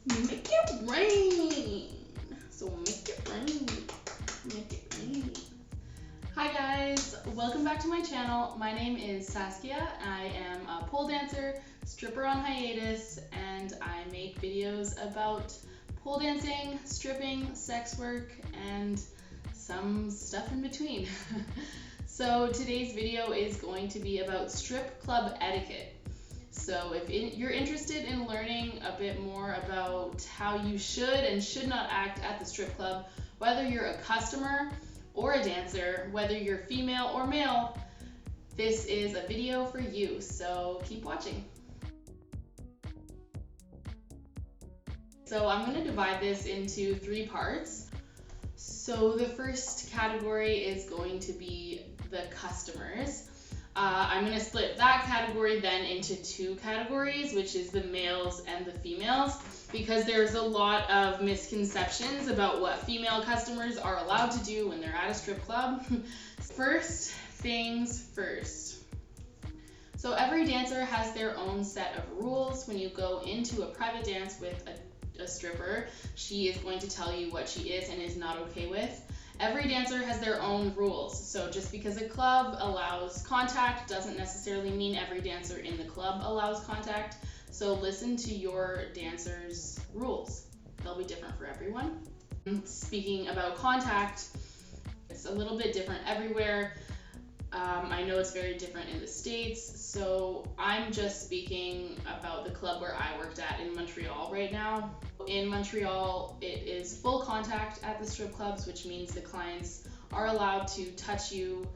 Make it rain. So make it rain. Make it rain. Hi guys, welcome back to my channel. My name is Saskia. I am a pole dancer, stripper on hiatus, and I make videos about pole dancing, stripping, sex work, and some stuff in between. So today's video is going to be about strip club etiquette. So if you're interested in learning a bit more about how you should and should not act at the strip club, whether you're a customer or a dancer, whether you're female or male, this is a video for you. So keep watching. So I'm going to divide this into 3 parts. So the first category is going to be the customers. I'm going to split that category then into 2 categories, which is the males and the females, because there's a lot of misconceptions about what female customers are allowed to do when they're at a strip club. First things first. So every dancer has their own set of rules. When you go into a private dance with a stripper, she is going to tell you what she is and is not okay with. Every dancer has their own rules, so just because a club allows contact doesn't necessarily mean every dancer in the club allows contact. So listen to your dancer's rules. They'll be different for everyone. Speaking about contact, it's a little bit different everywhere. I know it's very different in the States, so I'm just speaking about the club where I worked at in Montreal right now. In Montreal, it is full contact at the strip clubs, which means the clients are allowed to touch you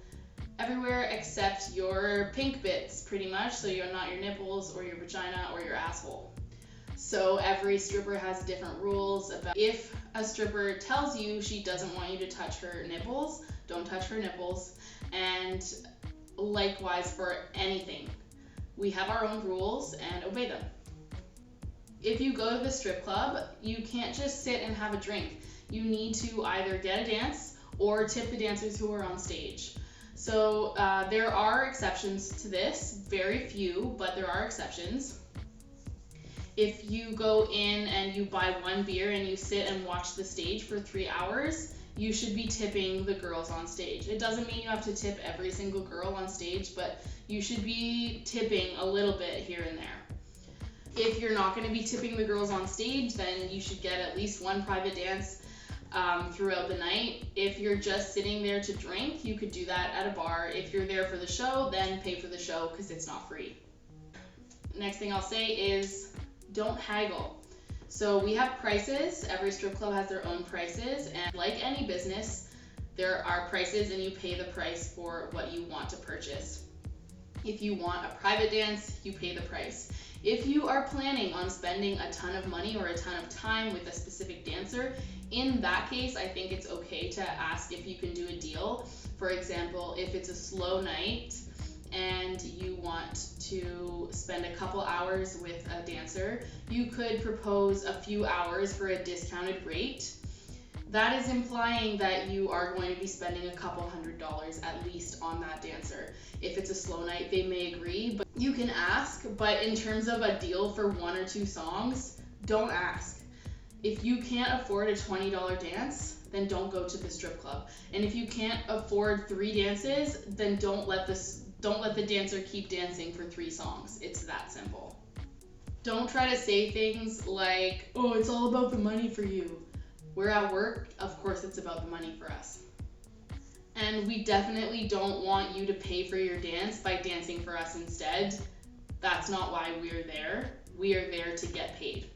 everywhere except your pink bits, pretty much, so you're not your nipples or your vagina or your asshole. So every stripper has different rules about if a stripper tells you she doesn't want you to touch her nipples, don't touch her nipples. And likewise for anything. We have our own rules and obey them. If you go to the strip club, you can't just sit and have a drink. You need to either get a dance or tip the dancers who are on stage. So there are exceptions to this, very few, but there are exceptions. If you go in and you buy 1 beer and you sit and watch the stage for 3 hours, you should be tipping the girls on stage. It doesn't mean you have to tip every single girl on stage, but you should be tipping a little bit here and there. If you're not going to be tipping the girls on stage, then you should get at least 1 private dance throughout the night. If you're just sitting there to drink, you could do that at a bar. If you're there for the show, then pay for the show because it's not free. Next thing I'll say is don't haggle. So we have prices. Every strip club has their own prices, and like any business, there are prices and you pay the price for what you want to purchase. If you want a private dance, you pay the price. If you are planning on spending a ton of money or a ton of time with a specific dancer, in that case, I think it's okay to ask if you can do a deal. For example, if it's a slow night and you want to spend a couple hours with a dancer, you could propose a few hours for a discounted rate. That is implying that you are going to be spending a couple $100s at least on that dancer. If it's a slow night, they may agree, but you can ask. But in terms of a deal for 1 or 2 songs, don't ask. If you can't afford a $20 dance, then don't go to the strip club. And if you can't afford 3 dances, then don't let the dancer keep dancing for 3 songs. It's that simple. Don't try to say things like, oh, it's all about the money for you. We're at work, of course it's about the money for us. And we definitely don't want you to pay for your dance by dancing for us instead. That's not why we're there. We are there to get paid.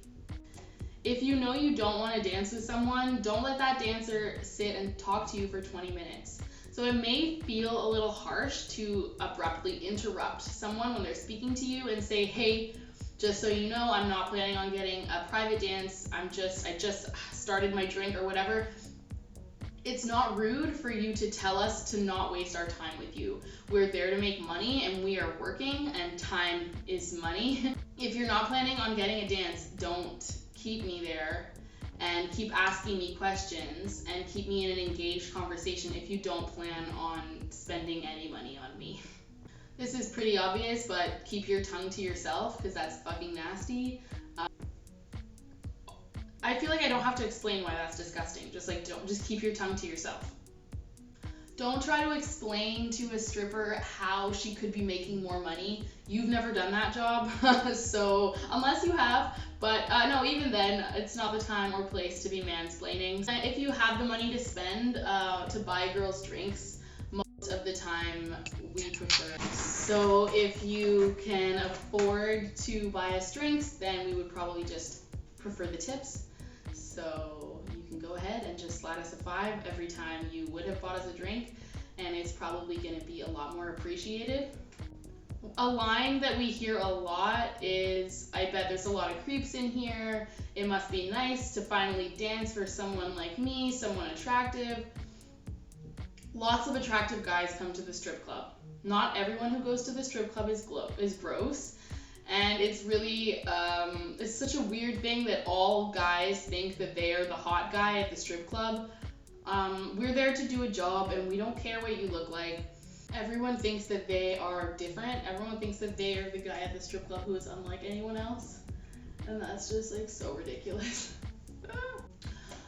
If you know you don't want to dance with someone, don't let that dancer sit and talk to you for 20 minutes. So it may feel a little harsh to abruptly interrupt someone when they're speaking to you and say, hey, just so you know, I'm not planning on getting a private dance. I just started my drink or whatever. It's not rude for you to tell us to not waste our time with you. We're there to make money and we are working, and time is money. If you're not planning on getting a dance, don't keep me there and keep asking me questions and keep me in an engaged conversation if you don't plan on spending any money on me. This is pretty obvious, but keep your tongue to yourself because that's fucking nasty. I feel like I don't have to explain why that's disgusting. Just keep your tongue to yourself. Don't try to explain to a stripper how she could be making more money. You've never done that job, so unless you have, but no, even then, it's not the time or place to be mansplaining. If you have the money to spend to buy girls drinks, most of the time we prefer. So if you can afford to buy us drinks, then we would probably just prefer the tips. So you can go ahead and just slide us a $5 every time you would have bought us a drink, and it's probably going to be a lot more appreciated. A line that we hear a lot is, I bet there's a lot of creeps in here. It must be nice to finally dance for someone like me, someone attractive. Lots of attractive guys come to the strip club. Not everyone who goes to the strip club is gross. And it's really, it's such a weird thing that all guys think that they are the hot guy at the strip club. We're there to do a job, and we don't care what you look like. Everyone thinks that they are different. Everyone thinks that they are the guy at the strip club who is unlike anyone else. And that's just like so ridiculous.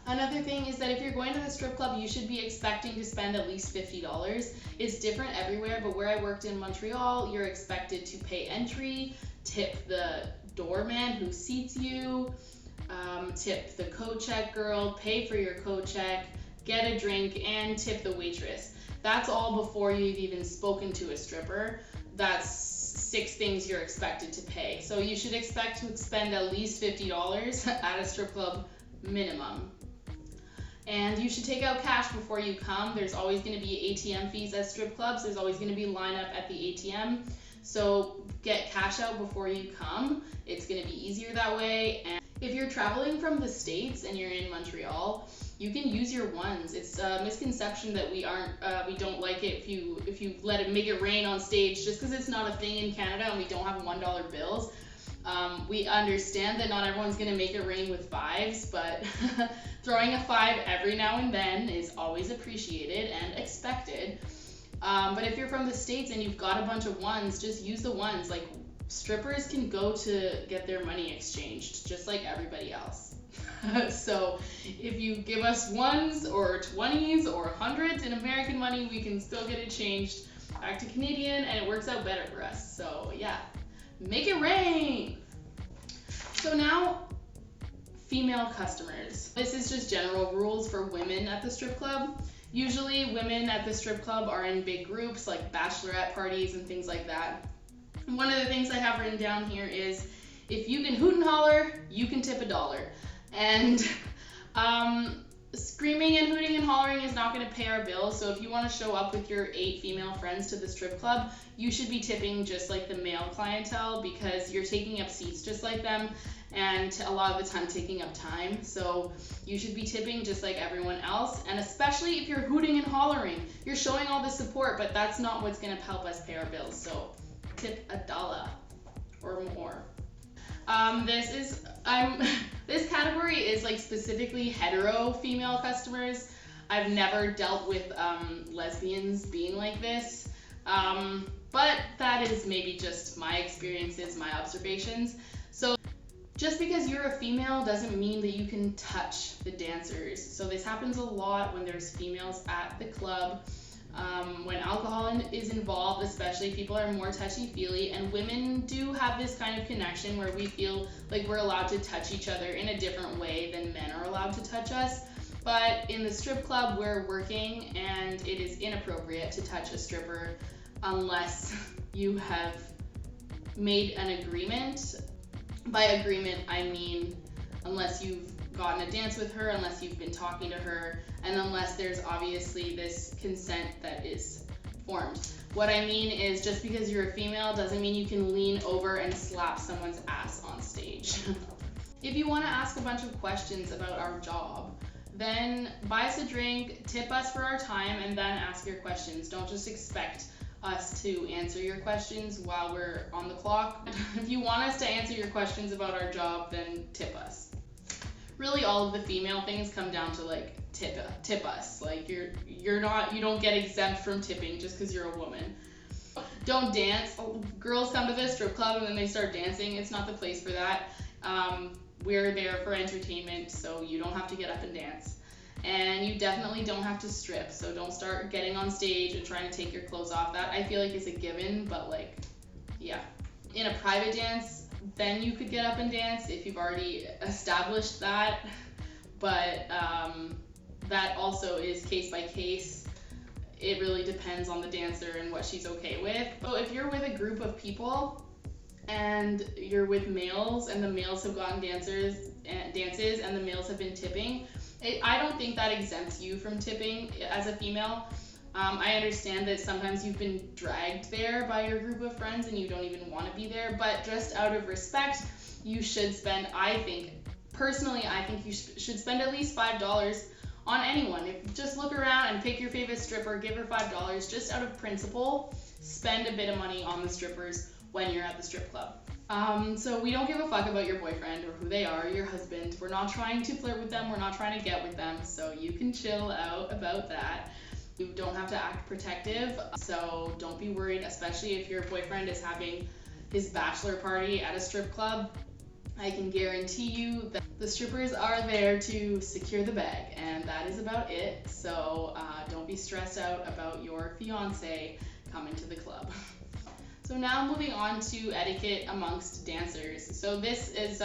Another thing is that if you're going to the strip club, you should be expecting to spend at least $50. It's different everywhere, but where I worked in Montreal, you're expected to pay entry, tip the doorman who seats you, tip the coat check girl, pay for your coat check, get a drink, and tip the waitress. That's all before you've even spoken to a stripper. That's 6 things you're expected to pay. So you should expect to spend at least $50 at a strip club minimum. And you should take out cash before you come. There's always going to be ATM fees at strip clubs. There's always going to be line up at the ATM. So get cash out before you come. It's going to be easier that way. And if you're traveling from the States and you're in Montreal, you can use your ones. It's a misconception that we don't like it if you let it make it rain on stage, just because it's not a thing in Canada and we don't have $1 bills. We understand that not everyone's going to make it rain with 5s, but throwing a 5 every now and then is always appreciated and expected. But if you're from the States and you've got a bunch of ones, just use the ones. Like, strippers can go to get their money exchanged just like everybody else. So if you give us 1s or 20s or 100s in American money, we can still get it changed back to Canadian, and it works out better for us. So yeah, make it rain. So now, female customers. This is just general rules for women at the strip club. Usually women at the strip club are in big groups, like bachelorette parties and things like that. And one of the things I have written down here is, if you can hoot and holler, you can tip $1. And screaming and hooting and hollering is not going to pay our bills. So if you want to show up with your 8 female friends to the strip club, you should be tipping just like the male clientele, because you're taking up seats just like them, and a lot of the time taking up time. So you should be tipping just like everyone else. And especially if you're hooting and hollering, you're showing all the support, but that's not what's going to help us pay our bills. So tip $1 or more. This category is like specifically hetero female customers. I've never dealt with lesbians being like this, but that is maybe just my experiences, my observations. So just because you're a female doesn't mean that you can touch the dancers. So this happens a lot when there's females at the club. When alcohol is involved, especially, people are more touchy-feely, and women do have this kind of connection where we feel like we're allowed to touch each other in a different way than men are allowed to touch us. But in the strip club, we're working, and it is inappropriate to touch a stripper unless you have made an agreement. By agreement, I mean unless you've gotten a dance with her, unless you've been talking to her, and unless there's obviously this consent that is formed. What I mean is, just because you're a female doesn't mean you can lean over and slap someone's ass on stage. If you want to ask a bunch of questions about our job, then buy us a drink, tip us for our time, and then ask your questions. Don't just expect us to answer your questions while we're on the clock. If you want us to answer your questions about our job, then tip us. Really, all of the female things come down to like tip us. Like you don't get exempt from tipping just because you're a woman. Don't dance. Girls come to the strip club and then they start dancing. It's not the place for that. we're there for entertainment, so you don't have to get up and dance. And you definitely don't have to strip, so don't start getting on stage and trying to take your clothes off. That I feel like is a given, but like, yeah. In a private dance, then you could get up and dance if you've already established that, but that also is case by case. It really depends on the dancer and what she's okay with. So if you're with a group of people and you're with males and the males have gotten dances and the males have been tipping, I don't think that exempts you from tipping as a female. I understand that sometimes you've been dragged there by your group of friends and you don't even want to be there, but just out of respect, you should spend, I think you should spend at least $5 on anyone. Just look around and pick your favorite stripper, give her $5, just out of principle. Spend a bit of money on the strippers when you're at the strip club. So we don't give a fuck about your boyfriend or who they are, your husband. We're not trying to flirt with them, we're not trying to get with them, so you can chill out about that. You don't have to act protective, so don't be worried, especially if your boyfriend is having his bachelor party at a strip club. I can guarantee you that the strippers are there to secure the bag, and that is about it. So don't be stressed out about your fiance coming to the club. So now moving on to etiquette amongst dancers. So this is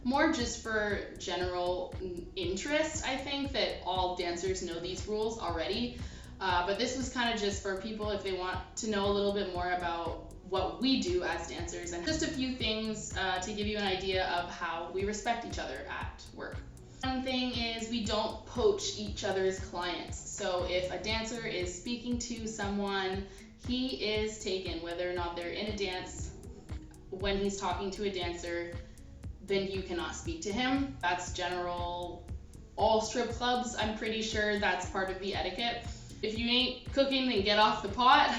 more just for general interest. I think that all dancers know these rules already, but this was kind of just for people if they want to know a little bit more about what we do as dancers, and just a few things to give you an idea of how we respect each other at work. One thing is we don't poach each other's clients. So if a dancer is speaking to someone, he is taken, whether or not they're in a dance. When he's talking to a dancer, then you cannot speak to him. That's general, all strip clubs, I'm pretty sure that's part of the etiquette. If you ain't cooking, then get off the pot.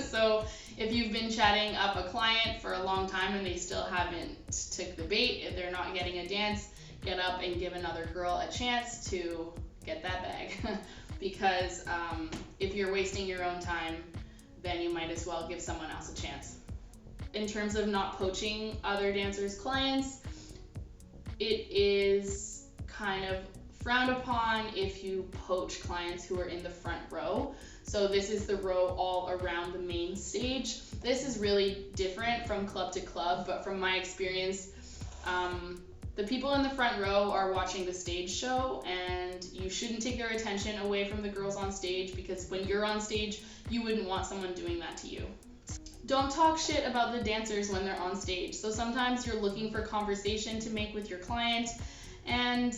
So if you've been chatting up a client for a long time and they still haven't took the bait, if they're not getting a dance, get up and give another girl a chance to get that bag. Because if you're wasting your own time, then you might as well give someone else a chance. In terms of not poaching other dancers' clients, it is kind of frowned upon if you poach clients who are in the front row. So this is the row all around the main stage. This is really different from club to club, but from my experience, the people in the front row are watching the stage show, and you shouldn't take their attention away from the girls on stage, because when you're on stage, you wouldn't want someone doing that to you. Don't talk shit about the dancers when they're on stage. So sometimes you're looking for conversation to make with your client, and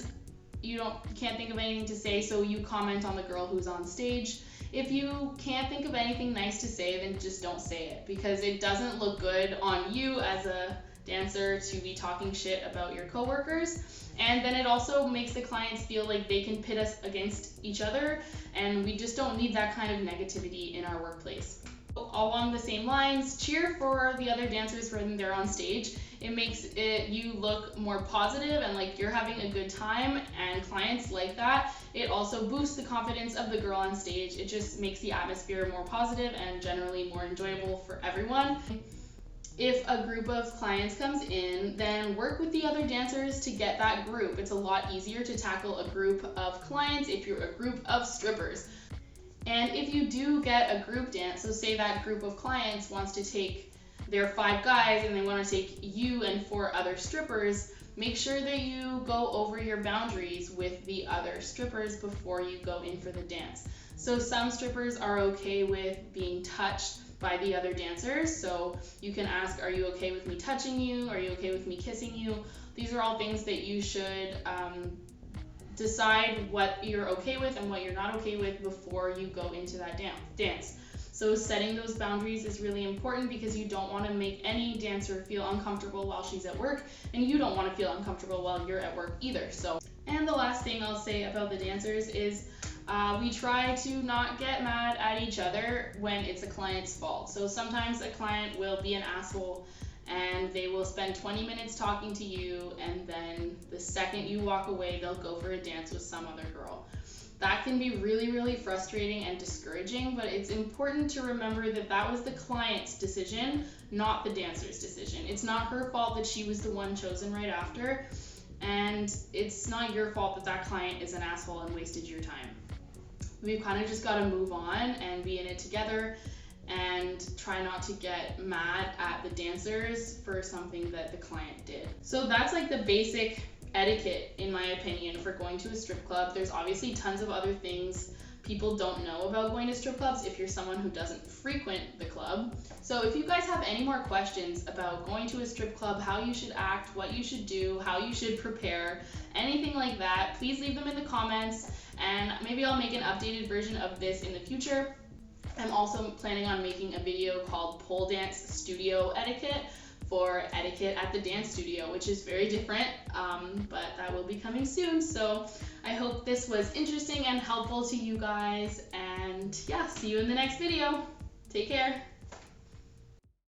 you can't think of anything to say, so you comment on the girl who's on stage. If you can't think of anything nice to say, then just don't say it, because it doesn't look good on you as a dancer to be talking shit about your coworkers, and then it also makes the clients feel like they can pit us against each other, and we just don't need that kind of negativity in our workplace. Along the same lines, cheer for the other dancers when they're on stage. It makes you look more positive and like you're having a good time, and clients like that. It also boosts the confidence of the girl on stage. It just makes the atmosphere more positive and generally more enjoyable for everyone. If a group of clients comes in, then work with the other dancers to get that group. It's a lot easier to tackle a group of clients if you're a group of strippers. And if you do get a group dance, so say that group of clients wants to take their 5 guys and they want to take you and 4 other strippers, make sure that you go over your boundaries with the other strippers before you go in for the dance. So some strippers are okay with being touched by the other dancers, so you can ask, are you okay with me touching you? Are you okay with me kissing you? These are all things that you should decide what you're okay with and what you're not okay with before you go into that dance. So setting those boundaries is really important, because you don't want to make any dancer feel uncomfortable while she's at work, and you don't want to feel uncomfortable while you're at work either. And the last thing I'll say about the dancers is we try to not get mad at each other when it's a client's fault. So sometimes a client will be an asshole and they will spend 20 minutes talking to you, and then the second you walk away, they'll go for a dance with some other girl. That can be really, really frustrating and discouraging, but it's important to remember that that was the client's decision, not the dancer's decision. It's not her fault that she was the one chosen right after. and it's not your fault that that client is an asshole and wasted your time. We've kind of just got to move on and be in it together and try not to get mad at the dancers for something that the client did. So that's like the basic etiquette, in my opinion, for going to a strip club. There's obviously tons of other things people don't know about going to strip clubs if you're someone who doesn't frequent the club. So if you guys have any more questions about going to a strip club, how you should act, what you should do, how you should prepare, anything like that, please leave them in the comments, and maybe I'll make an updated version of this in the future. I'm also planning on making a video called Pole Dance Studio Etiquette for etiquette at the dance studio, which is very different, but that will be coming soon. So I hope this was interesting and helpful to you guys, and yeah, see you in the next video. Take care.